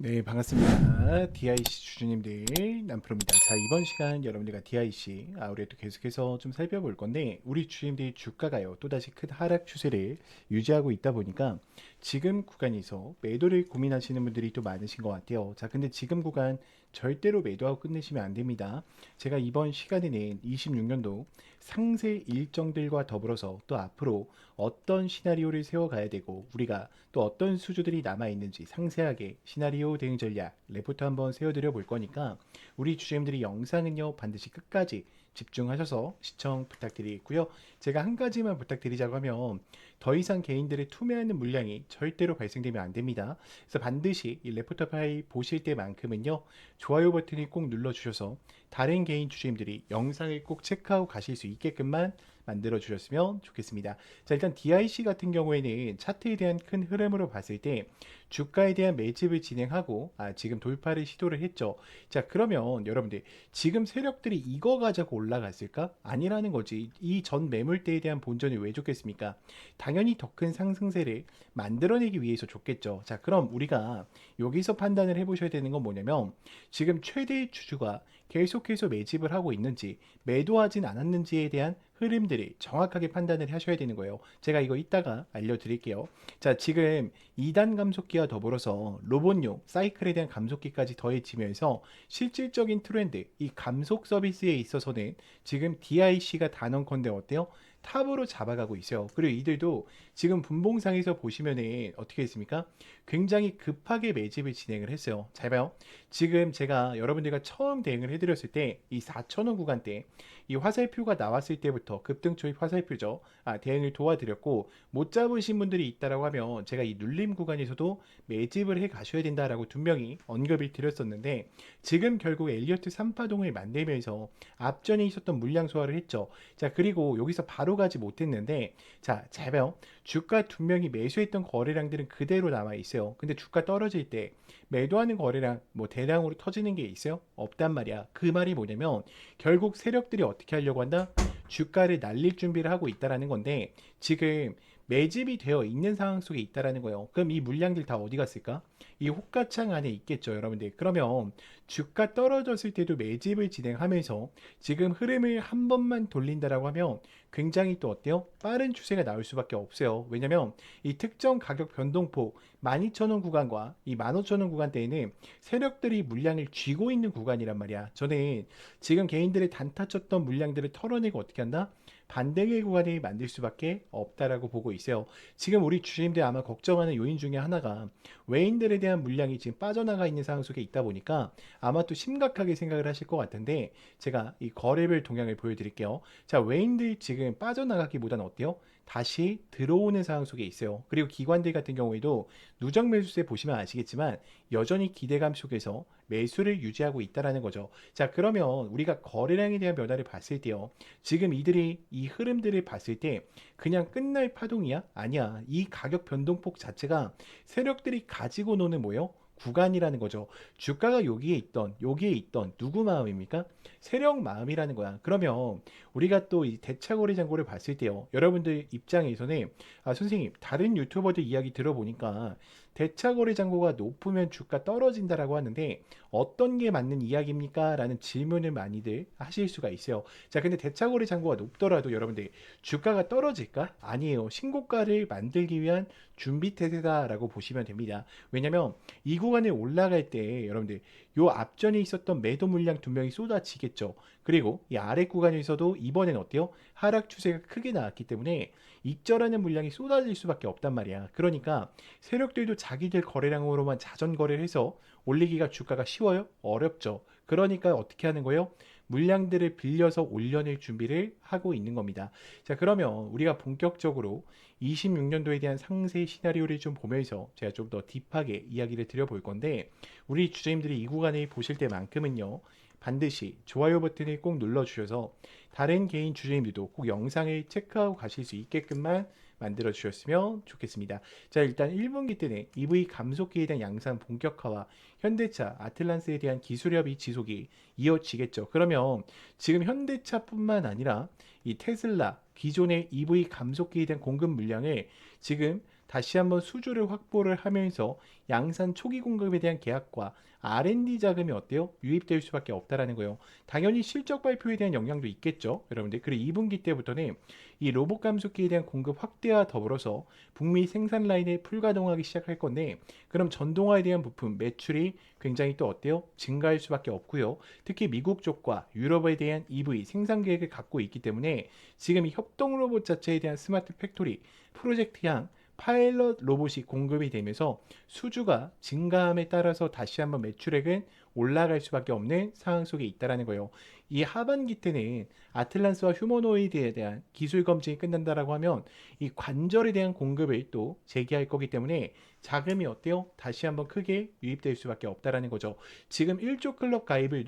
네, 반갑습니다. DIC 주주님들, 남프로입니다. 자, 이번 시간 여러분들과 DIC, 우리가 또 계속해서 좀 살펴볼 건데, 우리 주주님들이 주가가요, 또다시 큰 하락 추세를 유지하고 있다 보니까, 지금 구간에서 매도를 고민하시는 분들이 또 많으신 것 같아요. 자, 근데 지금 구간 절대로 매도하고 끝내시면 안 됩니다. 제가 이번 시간에는 26년도 상세 일정들과 더불어서 또 앞으로 어떤 시나리오를 세워가야 되고, 우리가 또 어떤 수주들이 남아있는지 상세하게 시나리오 대응 전략 레포트 한번 세워드려 볼 거니까 우리 주주님들이 영상은요 반드시 끝까지 집중하셔서 시청 부탁드리겠고요. 제가 한 가지만 부탁드리자고 하면 더 이상 개인들의 투매하는 물량이 절대로 발생되면 안 됩니다. 그래서 반드시 이 레포트 파일 보실 때만큼은요 좋아요 버튼을 꼭 눌러주셔서 다른 개인 주주님들이 영상을 꼭 체크하고 가실 수 있게끔만 만들어 주셨으면 좋겠습니다. 자, 일단 DIC 같은 경우에는 차트에 대한 큰 흐름으로 봤을 때 주가에 대한 매집을 진행하고 지금 돌파를 시도를 했죠. 자, 그러면 여러분들 지금 세력들이 이거 가지고 올라갔을까? 아니라는 거지. 이 전 매물대에 대한 본전이 왜 좋겠습니까? 당연히 더 큰 상승세를 만들어내기 위해서 좋겠죠. 자, 그럼 우리가 여기서 판단을 해보셔야 되는 건 뭐냐면 지금 최대 주주가 계속해서 매집을 하고 있는지 매도하진 않았는지에 대한 흐름들이 정확하게 판단을 하셔야 되는 거예요. 제가 이거 이따가 알려드릴게요. 자, 지금 2단 감속기와 더불어서 로봇용 사이클에 대한 감속기까지 더해지면서 실질적인 트렌드, 이 감속 서비스에 있어서는 지금 DIC가 단언컨대 어때요? 탑으로 잡아가고 있어요. 그리고 이들도 지금 분봉상에서 보시면은 어떻게 했습니까? 굉장히 급하게 매집을 진행을 했어요. 잘 봐요. 지금 제가 여러분들과 처음 대응을 해드렸을 때 이 4,000원 구간대 이 화살표가 나왔을 때부터 급등 초입 화살표죠. 대응을 도와드렸고 못 잡으신 분들이 있다라고 하면 제가 이 눌림 구간에서도 매집을 해 가셔야 된다라고 분명히 언급을 드렸었는데 지금 결국 엘리어트 3파동을 만들면서 앞전에 있었던 물량 소화를 했죠. 자, 그리고 여기서 바로 가지 못했는데 자, 잘 봐요. 주가 분명히 매수했던 거래량들은 그대로 남아 있어요. 근데 주가 떨어질 때 매도하는 거래량 뭐 대량으로 터지는 게 있어요? 없단 말이야. 그 말이 뭐냐면 결국 세력들이 어떻게 하려고 한다? 주가를 날릴 준비를 하고 있다라는 건데 지금 매집이 되어 있는 상황 속에 있다라는 거예요. 그럼 이 물량들 다 어디 갔을까? 이 호가창 안에 있겠죠, 여러분들. 그러면 주가 떨어졌을 때도 매집을 진행하면서 지금 흐름을 한 번만 돌린다라고 하면 굉장히 또 어때요? 빠른 추세가 나올 수밖에 없어요. 왜냐면 이 특정 가격 변동폭 12,000원 구간과 이 15,000원 구간대에는 세력들이 물량을 쥐고 있는 구간이란 말이야. 저는 지금 개인들의 단타 쳤던 물량들을 털어내고 어떻게 한다? 반등의 구간을 만들 수밖에 없다라고 보고 있어요. 지금 우리 주주님들 아마 걱정하는 요인 중에 하나가 외인들에 대한 물량이 지금 빠져나가 있는 상황 속에 있다 보니까 아마 또 심각하게 생각을 하실 것 같은데 제가 이 거래별 동향을 보여드릴게요. 자, 외인들 지금 빠져나가기보다는 어때요? 다시 들어오는 상황 속에 있어요. 그리고 기관들 같은 경우에도 누적 매수세 보시면 아시겠지만 여전히 기대감 속에서 매수를 유지하고 있다라는 거죠. 자, 그러면 우리가 거래량에 대한 변화를 봤을 때요. 지금 이들이 이 흐름들을 봤을 때 그냥 끝날 파동이야? 아니야. 이 가격 변동폭 자체가 세력들이 가지고 노는 뭐예요? 구간이라는 거죠. 주가가 여기에 있던 누구 마음입니까? 세력 마음이라는 거야. 그러면 우리가 또 이 대차거래 잔고를 봤을 때요. 여러분들 입장에서는 선생님 다른 유튜버들 이야기 들어보니까 대차거래 잔고가 높으면 주가 떨어진다라고 하는데 어떤 게 맞는 이야기입니까? 라는 질문을 많이들 하실 수가 있어요. 자, 근데 대차거래 잔고가 높더라도 여러분들 주가가 떨어질까? 아니에요. 신고가를 만들기 위한 준비 태세다라고 보시면 됩니다. 왜냐면 이 구간에 올라갈 때 여러분들 요 앞전에 있었던 매도 물량 두 명이 쏟아지겠죠. 그리고 이 아래 구간에서도 이번엔 어때요? 하락 추세가 크게 나왔기 때문에 익절하는 물량이 쏟아질 수밖에 없단 말이야. 그러니까 세력들도 자기들 거래량으로만 자전 거래를 해서 올리기가 주가가 쉬워요? 어렵죠. 그러니까 어떻게 하는 거예요? 물량들을 빌려서 올려낼 준비를 하고 있는 겁니다. 자, 그러면 우리가 본격적으로 26년도에 대한 상세 시나리오를 좀 보면서 제가 좀 더 딥하게 이야기를 드려볼 건데 우리 주주님들이 이 구간을 보실 때만큼은요. 반드시 좋아요 버튼을 꼭 눌러주셔서 다른 개인 주주님들도 꼭 영상을 체크하고 가실 수 있게끔만 만들어 주셨으면 좋겠습니다. 자, 일단 1분기 때는 EV 감속기에 대한 양산 본격화와 현대차, 아틀란스에 대한 기술 협의 지속이 이어지겠죠. 그러면 지금 현대차뿐만 아니라 이 테슬라, 기존의 EV 감속기에 대한 공급 물량을 지금 다시 한번 수주를 확보를 하면서 양산 초기 공급에 대한 계약과 R&D 자금이 어때요? 유입될 수밖에 없다라는 거예요. 당연히 실적 발표에 대한 영향도 있겠죠, 여러분들. 그리고 2분기 때부터는 이 로봇 감속기에 대한 공급 확대와 더불어서 북미 생산 라인을 풀가동하기 시작할 건데, 그럼 전동화에 대한 부품 매출이 굉장히 또 어때요? 증가할 수밖에 없고요. 특히 미국 쪽과 유럽에 대한 EV 생산 계획을 갖고 있기 때문에 지금 이 협동 로봇 자체에 대한 스마트 팩토리 프로젝트향 파일럿 로봇이 공급이 되면서 수주가 증가함에 따라서 다시 한번 매출액은 올라갈 수밖에 없는 상황 속에 있다라는 거예요. 이 하반기 때는 아틀란스와 휴머노이드에 대한 기술 검증이 끝난다라고 하면 이 관절에 대한 공급을 또 재개할 거기 때문에 자금이 어때요? 다시 한번 크게 유입될 수밖에 없다라는 거죠. 지금 1조 클럽 가입을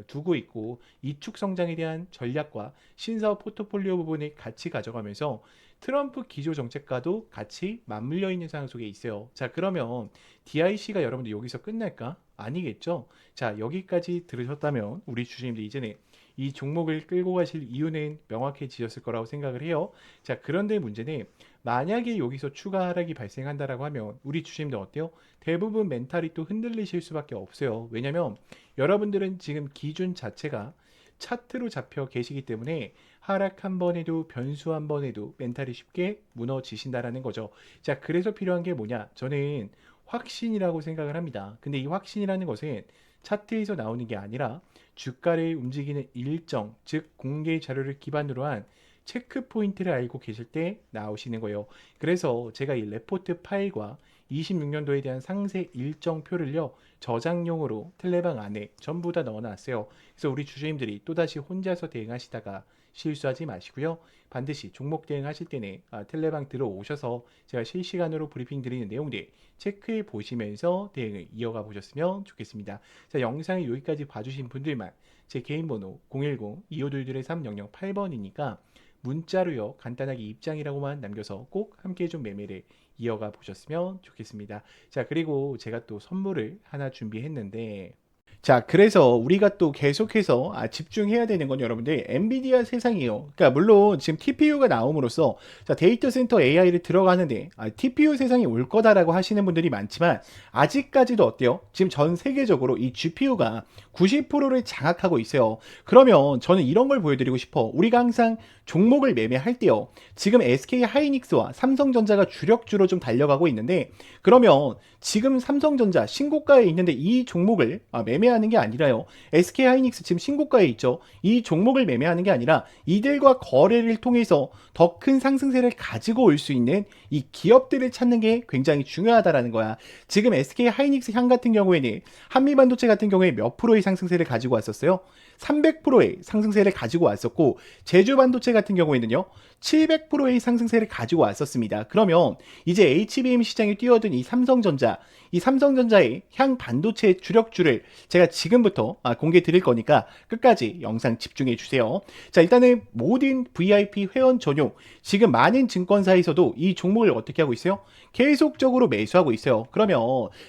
두고 있고 이축 성장에 대한 전략과 신사업 포트폴리오 부분을 같이 가져가면서 트럼프 기조 정책과도 같이 맞물려 있는 상황 속에 있어요. 자, 그러면 DIC가 여러분들 여기서 끝날까? 아니겠죠? 자, 여기까지 들으셨다면 우리 주주님들 이제는 이 종목을 끌고 가실 이유는 명확해지셨을 거라고 생각을 해요. 자, 그런데 문제는 만약에 여기서 추가 하락이 발생한다라고 하면 우리 주주님들 어때요? 대부분 멘탈이 또 흔들리실 수밖에 없어요. 왜냐면 여러분들은 지금 기준 자체가 차트로 잡혀 계시기 때문에 하락 한 번에도 변수 한 번에도 멘탈이 쉽게 무너지신다라는 거죠. 자, 그래서 필요한 게 뭐냐? 저는 확신이라고 생각을 합니다. 근데 이 확신이라는 것은 차트에서 나오는 게 아니라 주가를 움직이는 일정, 즉 공개 자료를 기반으로 한 체크 포인트를 알고 계실 때 나오시는 거예요. 그래서 제가 이 레포트 파일과 26년도에 대한 상세 일정표를요, 저장용으로 텔레방 안에 전부 다 넣어놨어요. 그래서 우리 주주님들이 또다시 혼자서 대응하시다가 실수하지 마시고요. 반드시 종목 대응하실 때는 텔레방 들어오셔서 제가 실시간으로 브리핑 드리는 내용들 체크해 보시면서 대응을 이어가 보셨으면 좋겠습니다. 자, 영상을 여기까지 봐주신 분들만 제 개인 번호 010-2522-3008번이니까 문자로요, 간단하게 입장이라고만 남겨서 꼭 함께 좀 매매를 이어가 보셨으면 좋겠습니다. 자, 그리고 제가 또 선물을 하나 준비했는데, 자, 그래서 우리가 또 계속해서 집중해야 되는 건 여러분들 엔비디아 세상이에요. 그러니까 물론 지금 TPU가 나옴으로써 자, 데이터 센터 AI를 들어가는데 TPU 세상이 올 거다라고 하시는 분들이 많지만 아직까지도 어때요? 지금 전 세계적으로 이 GPU가 90%를 장악하고 있어요. 그러면 저는 이런 걸 보여드리고 싶어. 우리가 항상 종목을 매매할 때요, 지금 SK 하이닉스와 삼성전자가 주력주로 좀 달려가고 있는데, 그러면 지금 삼성전자 신고가에 있는데 이 종목을 매매하는 게 아니라요, SK 하이닉스 지금 신고가에 있죠, 이 종목을 매매하는 게 아니라 이들과 거래를 통해서 더 큰 상승세를 가지고 올 수 있는 이 기업들을 찾는 게 굉장히 중요하다라는 거야. 지금 SK 하이닉스 향 같은 경우에는 한미반도체 같은 경우에 몇 프로의 상승세를 가지고 왔었어요? 300%의 상승세를 가지고 왔었고, 제주반도체 같은 경우에는요 700%의 상승세를 가지고 왔었습니다. 그러면 이제 HBM 시장에 뛰어든 이 삼성전자의 향 반도체 주력주를 제가 지금부터 공개 드릴 거니까 끝까지 영상 집중해 주세요. 자, 일단은 모든 VIP 회원 전용 지금 많은 증권사에서도 이 종목을 어떻게 하고 있어요? 계속적으로 매수하고 있어요. 그러면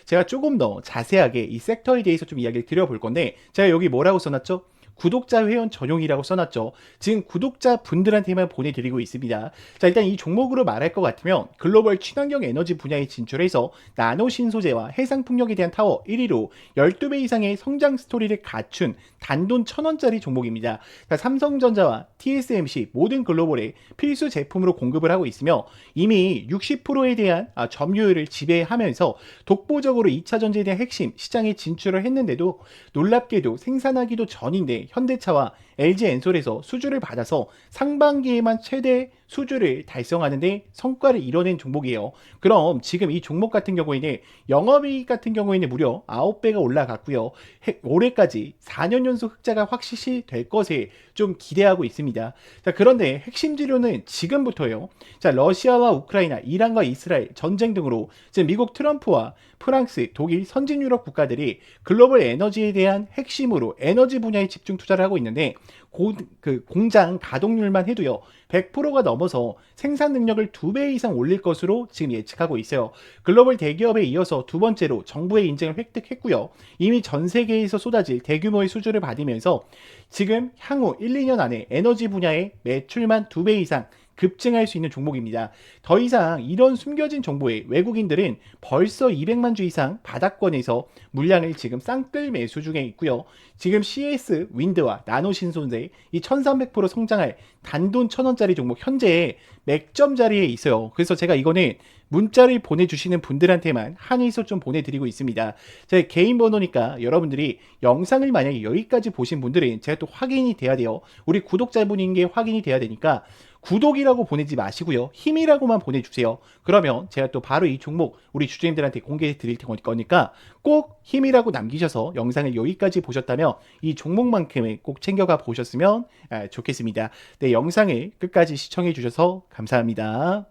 제가 조금 더 자세하게 이 섹터에 대해서 좀 이야기를 드려볼 건데, 제가 여기 뭐라고 써놨죠? 구독자 회원 전용이라고 써놨죠. 지금 구독자 분들한테만 보내드리고 있습니다. 자, 일단 이 종목으로 말할 것 같으면 글로벌 친환경 에너지 분야에 진출해서 나노 신소재와 해상 풍력에 대한 타워 1위로 12배 이상의 성장 스토리를 갖춘 단돈 1,000원짜리 종목입니다. 자, 삼성전자와 TSMC 모든 글로벌에 필수 제품으로 공급을 하고 있으며 이미 60%에 대한 점유율을 지배하면서 독보적으로 2차 전지에 대한 핵심 시장에 진출을 했는데도 놀랍게도 생산하기도 전인데 현대차와 LG엔솔에서 수주를 받아서 상반기에만 최대 수주를 달성하는데 성과를 이뤄낸 종목이에요. 그럼 지금 이 종목 같은 경우에는 영업이익 같은 경우에는 무려 9배가 올라갔고요. 올해까지 4년 연속 흑자가 확실시 될 것에 좀 기대하고 있습니다. 자, 그런데 핵심 지료는 지금부터요. 자, 러시아와 우크라이나, 이란과 이스라엘 전쟁 등으로 지금 미국 트럼프와 프랑스, 독일, 선진 유럽 국가들이 글로벌 에너지에 대한 핵심으로 에너지 분야에 집중 투자를 하고 있는데, 그 공장 가동률만 해도요 100%가 넘어서 생산 능력을 2배 이상 올릴 것으로 지금 예측하고 있어요. 글로벌 대기업에 이어서 두 번째로 정부의 인증을 획득했고요. 이미 전 세계에서 쏟아질 대규모의 수주를 받으면서 지금 향후 1, 2년 안에 에너지 분야의 매출만 2배 이상 급증할 수 있는 종목입니다. 더 이상 이런 숨겨진 정보에 외국인들은 벌써 200만 주 이상 바닥권에서 물량을 지금 쌍끌 매수 중에 있고요. 지금 CS 윈드와 나노 신소재 이 1300% 성장할 단돈 1000원짜리 종목 현재 맥점 자리에 있어요. 그래서 제가 이거는 문자를 보내주시는 분들한테만 한해서 좀 보내드리고 있습니다. 제 개인 번호니까 여러분들이 영상을 만약에 여기까지 보신 분들은 제가 또 확인이 돼야 돼요. 우리 구독자분인 게 확인이 돼야 되니까 구독이라고 보내지 마시고요. 힘이라고만 보내주세요. 그러면 제가 또 바로 이 종목 우리 주주님들한테 공개해 드릴 거니까 꼭 힘이라고 남기셔서 영상을 여기까지 보셨다면 이 종목만큼은 꼭 챙겨가 보셨으면 좋겠습니다. 네, 영상을 끝까지 시청해 주셔서 감사합니다.